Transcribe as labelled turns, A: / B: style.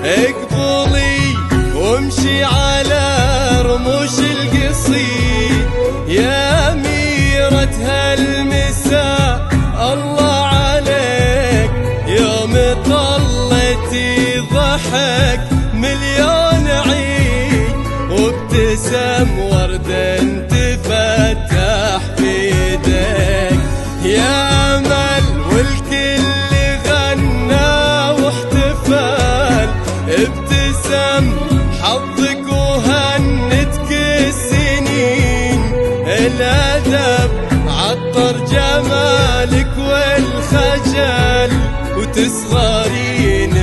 A: اقبلي وامشي على رموش القصيد يا أميرة هالمساء، الله عليك يوم طلتي ضحك مليون عيد، وابتسم ورد تفتح بيدك يا أمل، والكل غنى واحتفل، ابتسم حظك وهنتك السنين، الأدب عطر جمالك والخجل وتصغرين